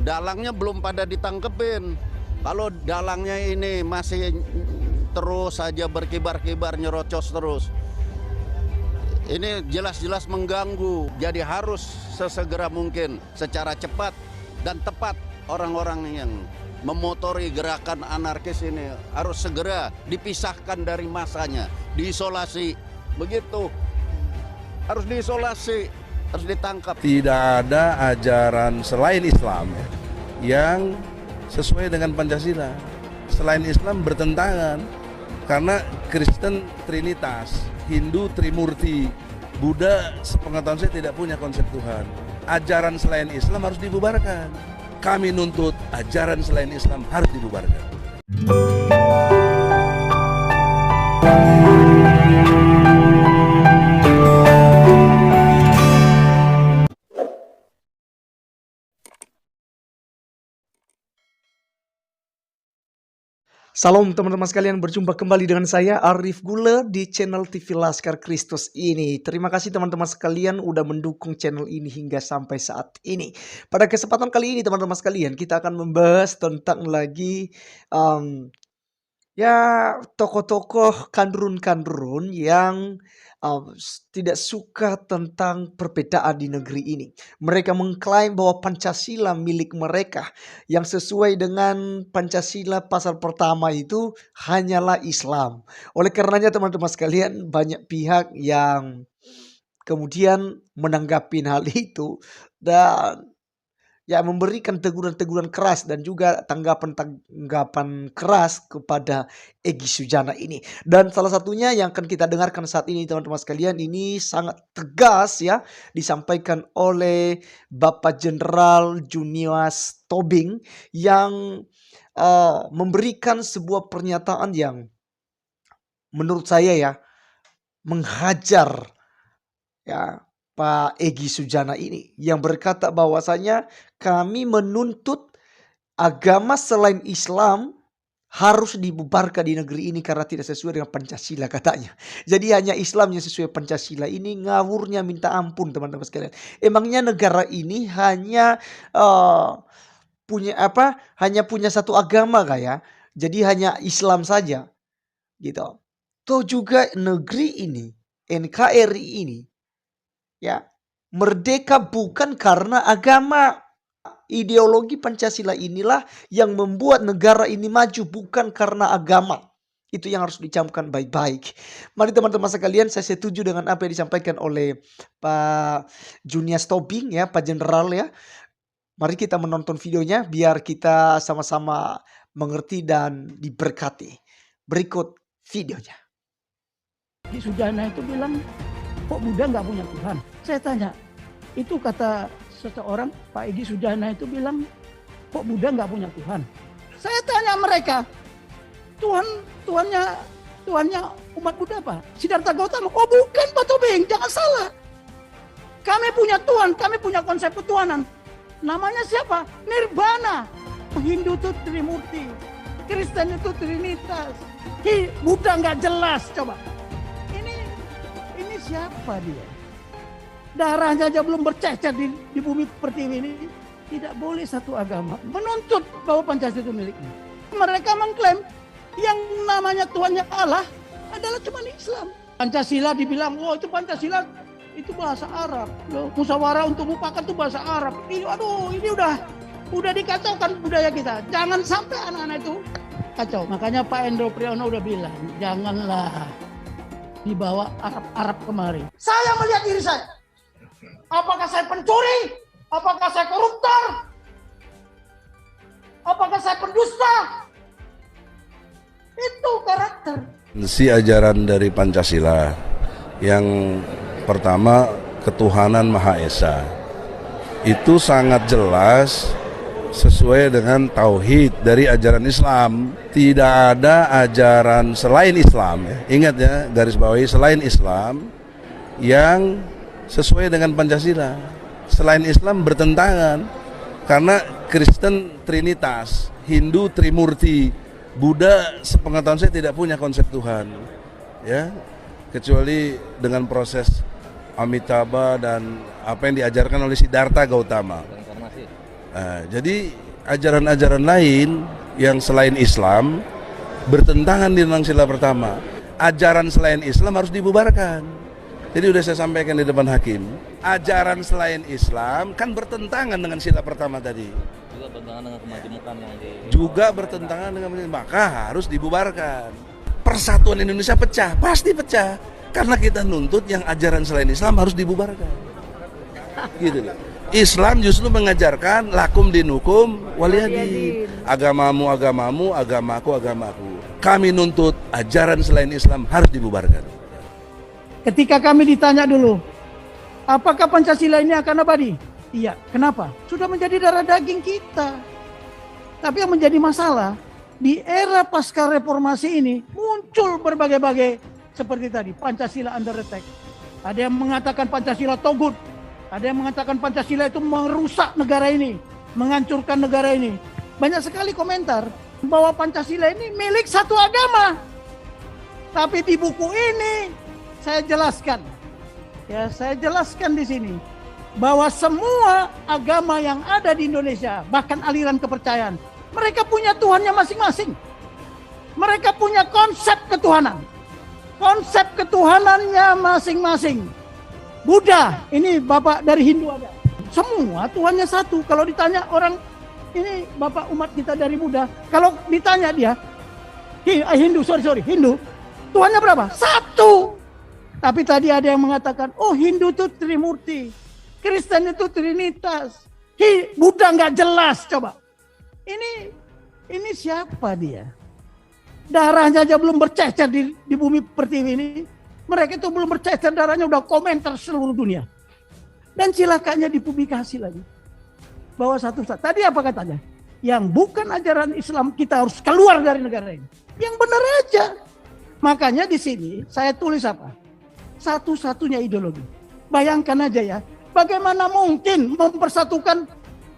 dalangnya belum pada ditangkepin. Kalau dalangnya ini masih terus saja berkibar-kibar, nyerocos terus, ini jelas-jelas mengganggu. Jadi harus sesegera mungkin, secara cepat dan tepat, orang-orang yang memotori gerakan anarkis ini harus segera dipisahkan dari masanya, diisolasi. Begitu, harus diisolasi, harus ditangkap. Tidak ada ajaran selain Islam yang sesuai dengan Pancasila. Selain Islam bertentangan, karena Kristen Trinitas, Hindu Trimurti, Buddha sepengetahuan saya tidak punya konsep Tuhan. Ajaran selain Islam harus dibubarkan. Kami nuntut ajaran selain Islam harus dibubarkan. Salam teman-teman sekalian, berjumpa kembali dengan saya Arif Gula di channel TV Laskar Kristus ini. Terima kasih teman-teman sekalian udah mendukung channel ini hingga sampai saat ini. Pada kesempatan kali ini teman-teman sekalian, kita akan membahas tentang lagi tokoh-tokoh kandrun-kandrun yang tidak suka tentang perbedaan di negeri ini. Mereka mengklaim bahwa Pancasila milik mereka, yang sesuai dengan Pancasila pasal pertama itu hanyalah Islam. Oleh karenanya teman-teman sekalian, banyak pihak yang kemudian menanggapi hal itu dan memberikan teguran-teguran keras dan juga tanggapan keras kepada Egy Sujana ini. Dan salah satunya yang akan kita dengarkan saat ini teman-teman sekalian, ini sangat tegas ya, disampaikan oleh Bapak Jenderal Junius Tobing yang memberikan sebuah pernyataan yang menurut saya ya menghajar ya Pak Egy Sujana ini, yang berkata bahwasanya kami menuntut agama selain Islam harus dibubarkan di negeri ini karena tidak sesuai dengan Pancasila katanya. Jadi hanya Islam yang sesuai Pancasila. Ini ngawurnya minta ampun teman-teman sekalian. Emangnya negara ini hanya punya satu agama kah ya? Jadi hanya Islam saja gitu. Toh juga negeri ini, NKRI ini ya, merdeka bukan karena agama. Ideologi Pancasila inilah yang membuat negara ini maju, bukan karena agama. Itu yang harus dicamkan baik-baik. Mari teman-teman sekalian, saya setuju dengan apa yang disampaikan oleh Pak Junius Tobing ya, Pak Jenderal ya. Mari kita menonton videonya biar kita sama-sama mengerti dan diberkati. Berikut videonya. Egy Sujana itu bilang, kok Buddha nggak punya Tuhan? Saya tanya, itu kata seseorang, Pak Egy Sujana itu bilang, kok Buddha nggak punya Tuhan? Saya tanya mereka, Tuhannya umat Buddha apa? Siddhartha Gautama? Oh bukan Pak Tobing, jangan salah. Kami punya Tuhan, kami punya konsep ketuhanan. Namanya siapa? Nirvana. Hindu itu Trimurti, Kristen itu Trinitas. Buddha nggak jelas, coba. Ini siapa dia? Darahnya aja belum bercecer di bumi pertiwi ini. Tidak boleh satu agama menuntut bahwa Pancasila itu miliknya. Mereka mengklaim yang namanya Tuhannya Allah adalah cuma Islam. Pancasila dibilang, oh itu Pancasila itu bahasa Arab. Musyawarah untuk mufakat itu bahasa Arab. Ini udah dikacaukan budaya kita. Jangan sampai anak-anak itu kacau. Makanya Pak Endro Priyono udah bilang, janganlah dibawa Arab kemari. Saya melihat diri saya. Apakah saya pencuri? Apakah saya koruptor? Apakah saya pendusta? Itu karakter. Si ajaran dari Pancasila yang pertama, ketuhanan Maha Esa, itu sangat jelas sesuai dengan tauhid dari ajaran Islam. Tidak ada ajaran selain Islam ya. Ingat ya, garis bawahi, selain Islam yang sesuai dengan Pancasila. Selain Islam bertentangan, karena Kristen Trinitas, Hindu Trimurti, Buddha sepengetahuan saya tidak punya konsep Tuhan ya, kecuali dengan proses Amitabha dan apa yang diajarkan oleh Siddhartha Gautama. Jadi ajaran-ajaran lain yang selain Islam bertentangan dengan sila pertama. Ajaran selain Islam harus dibubarkan. Jadi udah saya sampaikan di depan hakim, ajaran selain Islam kan bertentangan dengan sila pertama tadi. Juga bertentangan dengan kemajemukan yang di... Juga bertentangan dengan, maka harus dibubarkan. Persatuan Indonesia pecah, pasti pecah. Karena kita nuntut yang ajaran selain Islam harus dibubarkan. Gitu loh. Islam justru mengajarkan lakum dinukum waliyadin. Agamamu agamamu, agamaku agamaku. Kami nuntut ajaran selain Islam harus dibubarkan. Ketika kami ditanya dulu, apakah Pancasila ini akan abadi? Iya, kenapa? Sudah menjadi darah daging kita. Tapi yang menjadi masalah, di era pasca reformasi ini muncul berbagai-bagai seperti tadi, Pancasila under attack. Ada yang mengatakan Pancasila togut, ada yang mengatakan Pancasila itu merusak negara ini, menghancurkan negara ini. Banyak sekali komentar bahwa Pancasila ini milik satu agama. Tapi di buku ini saya jelaskan, saya jelaskan di sini bahwa semua agama yang ada di Indonesia, bahkan aliran kepercayaan, mereka punya Tuhannya masing-masing. Mereka punya konsep ketuhanan. Konsep ketuhanannya masing-masing. Buddha, ini Bapak dari Hindu ada. Semua Tuhannya satu. Kalau ditanya orang, ini Bapak umat kita dari Buddha. Kalau ditanya dia, Hindu, Hindu. Tuhannya berapa? Satu. Tapi tadi ada yang mengatakan, oh Hindu itu Trimurti. Kristen itu Trinitas. Buddha nggak jelas, coba. Ini siapa dia? Darahnya aja belum bercecer di bumi pertiwi ini. Mereka itu belum bercecer darahnya udah komentar seluruh dunia. Dan cilakanya dipublikasi lagi. Bahwa tadi apa katanya? Yang bukan ajaran Islam kita harus keluar dari negara ini. Yang benar aja. Makanya di sini saya tulis apa? Satu-satunya ideologi. Bayangkan aja ya. Bagaimana mungkin mempersatukan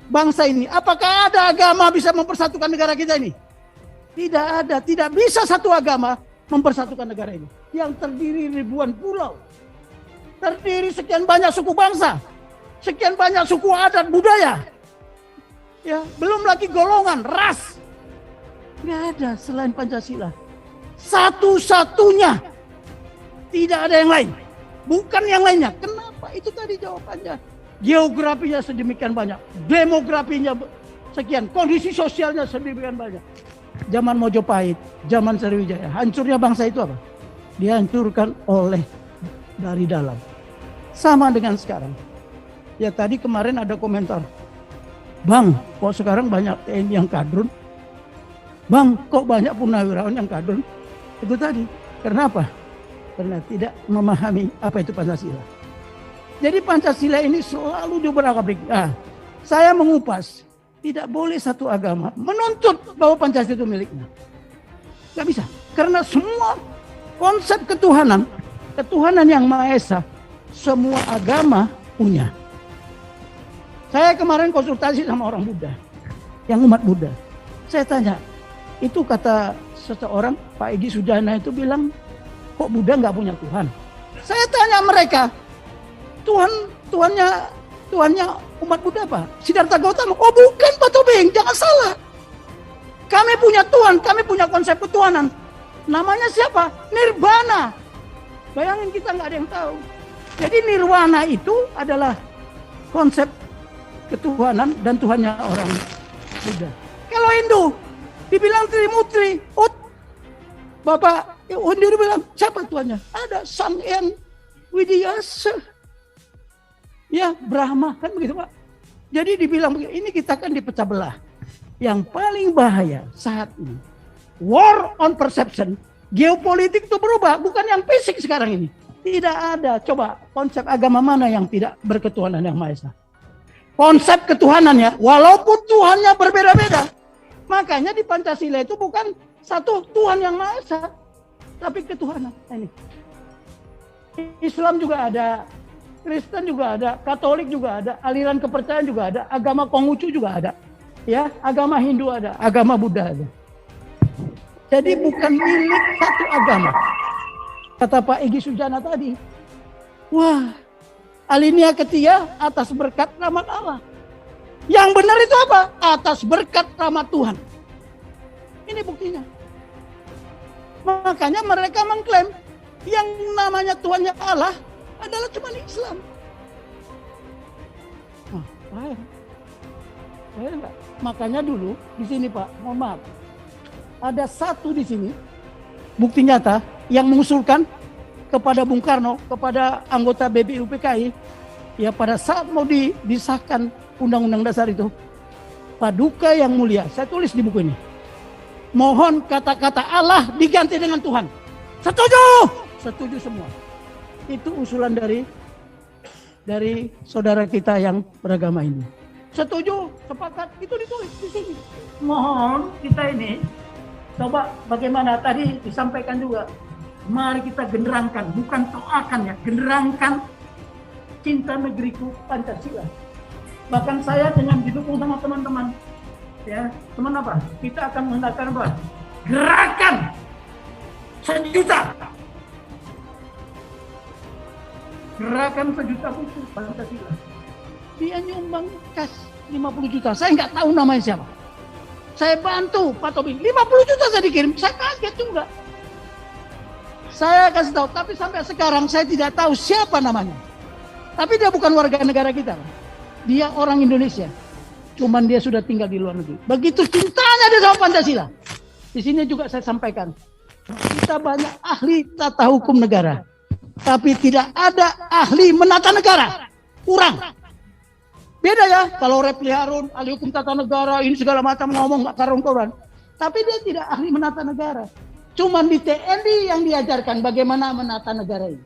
bangsa ini? Apakah ada agama bisa mempersatukan negara kita ini? Tidak ada, tidak bisa satu agama mempersatukan negara ini. Yang terdiri ribuan pulau. Terdiri sekian banyak suku bangsa. Sekian banyak suku adat budaya. Ya, belum lagi golongan, ras. Tidak ada selain Pancasila. Satu-satunya. Tidak ada yang lain. Bukan yang lainnya. Kenapa? Itu tadi jawabannya. Geografinya sedemikian banyak. Demografinya sekian. Kondisi sosialnya sedemikian banyak. Zaman Mojopahit, zaman Sriwijaya, hancurnya bangsa itu apa? Dihancurkan oleh dari dalam. Sama dengan sekarang. Ya tadi kemarin ada komentar. Bang, kok sekarang banyak TNI yang kadrun? Bang, kok banyak purnawirawan yang kadrun? Itu tadi. Karena apa? Karena tidak memahami apa itu Pancasila. Jadi Pancasila ini selalu diobrak-abrik. Nah, saya mengupas. Tidak boleh satu agama menuntut bahwa Pancasila itu miliknya. Gak bisa. Karena semua konsep ketuhanan yang Maha Esa, semua agama punya. Saya kemarin konsultasi sama orang Buddha, yang umat Buddha. Saya tanya, itu kata seseorang, Pak Egy Sujana itu bilang, kok Buddha nggak punya Tuhan? Saya tanya mereka, Tuhannya umat Buddha apa? Siddhartha Gautama. Oh bukan Pak Tobing, jangan salah. Kami punya Tuhan, kami punya konsep ketuhanan. Namanya siapa? Nirvana. Bayangin kita nggak ada yang tahu. Jadi nirvana itu adalah konsep ketuhanan dan Tuhannya orang Buddha. Kalau Hindu dibilang Trimurti, Bapak Hindu bilang siapa Tuhannya? Ada Sang Hyang Widyasa. Ya Brahma kan begitu Pak. Jadi dibilang begini, ini kita kan dipecah belah. Yang paling bahaya saat ini, war on perception, geopolitik itu berubah, bukan yang fisik sekarang ini. Tidak ada, coba konsep agama mana yang tidak berketuhanan yang Maha Esa? Konsep ketuhanannya, walaupun Tuhannya berbeda-beda. Makanya di Pancasila itu bukan satu Tuhan yang Maha Esa, tapi ketuhanan. Ini. Islam juga ada. Kristen juga ada, Katolik juga ada, aliran kepercayaan juga ada, agama Konghucu juga ada, ya, agama Hindu ada, agama Buddha ada. Jadi bukan milik satu agama. Kata Pak Egy Sujana tadi, wah, alinea ketiga atas berkat rahmat Allah. Yang benar itu apa? Atas berkat rahmat Tuhan. Ini buktinya. Makanya mereka mengklaim yang namanya Tuhannya Allah adalah cuma Islam. Nah, bahaya. Bahaya enggak? Makanya dulu di sini Pak, mohon maaf. Ada satu di sini bukti nyata yang mengusulkan kepada Bung Karno, kepada anggota BPUPKI, ya pada saat mau disahkan Undang-Undang Dasar itu, Paduka yang mulia, saya tulis di buku ini, mohon kata-kata Allah diganti dengan Tuhan. Setuju? Setuju semua. Itu usulan dari saudara kita yang beragama ini. Setuju, sepakat, itu ditulis di sini. Mohon kita ini, coba bagaimana tadi disampaikan juga, mari kita generangkan, bukan doakan ya, generangkan cinta negeriku Pancasila. Bahkan saya dengan didukung sama teman-teman, ya teman apa? Kita akan mengadakan apa? Gerakan 1 juta. Gerakan 1 juta buku Pancasila. Dia nyumbang kas 50 juta. Saya nggak tahu namanya siapa. Saya bantu Pak Tobing. 50 juta saya dikirim. Saya kaget juga. Saya kasih tahu, tapi sampai sekarang saya tidak tahu siapa namanya. Tapi dia bukan warga negara kita. Dia orang Indonesia. Cuman dia sudah tinggal di luar negeri. Begitu cintanya dia sama Pancasila. Di sini juga saya sampaikan. Kita banyak ahli tata hukum negara. Tapi tidak ada ahli menata negara. Kurang. Beda ya, kalau Refli Harun, ahli hukum tata negara, ini segala macam ngomong gak karuan-karuan. Tapi dia tidak ahli menata negara. Cuman di TNI yang diajarkan bagaimana menata negara ini.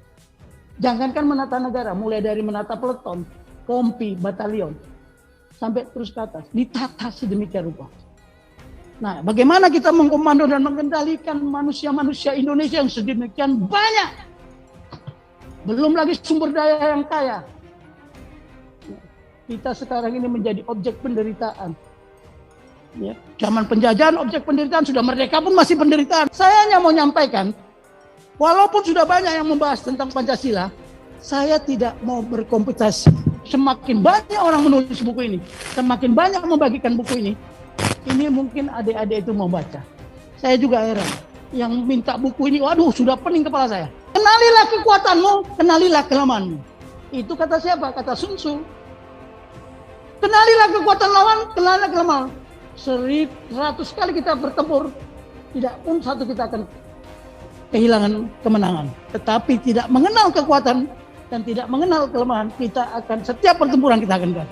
Jangankan menata negara, mulai dari menata peleton, kompi, batalion, sampai terus ke atas. Ditata sedemikian rupa. Nah, bagaimana kita mengkomando dan mengendalikan manusia-manusia Indonesia yang sedemikian banyak. Belum lagi sumber daya yang kaya. Kita sekarang ini menjadi objek penderitaan. Ya, zaman penjajahan objek penderitaan, sudah merdeka pun masih penderitaan. Saya hanya mau nyampaikan, walaupun sudah banyak yang membahas tentang Pancasila, saya tidak mau berkompetisi. Semakin banyak orang menulis buku ini, semakin banyak membagikan buku ini mungkin adik-adik itu mau baca. Saya juga heran, yang minta buku ini, waduh sudah pening kepala saya. Kenalilah kekuatanmu, kenalilah kelemahanmu. Itu kata siapa? Kata Sun Tzu. Kenalilah kekuatan lawan, kenalilah kelemahan. 100 kali kita bertempur, tidak pun satu kita akan kehilangan kemenangan. Tetapi tidak mengenal kekuatan dan tidak mengenal kelemahan, kita akan setiap pertempuran kita akan gagal.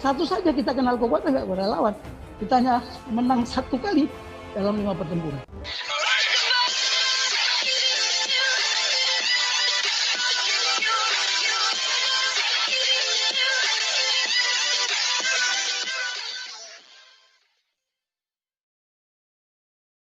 Satu saja kita kenal kekuatan, nggak boleh lawan. Kita hanya menang 1 kali dalam 5 pertempuran.